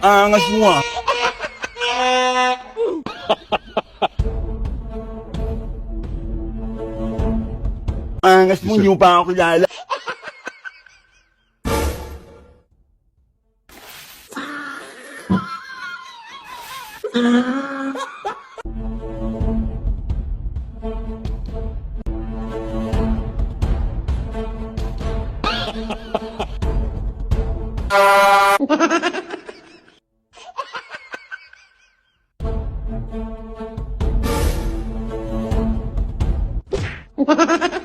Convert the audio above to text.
Ang angas mo ah. Angas mo, hindi mo pa ako kilala. Ha ha ha!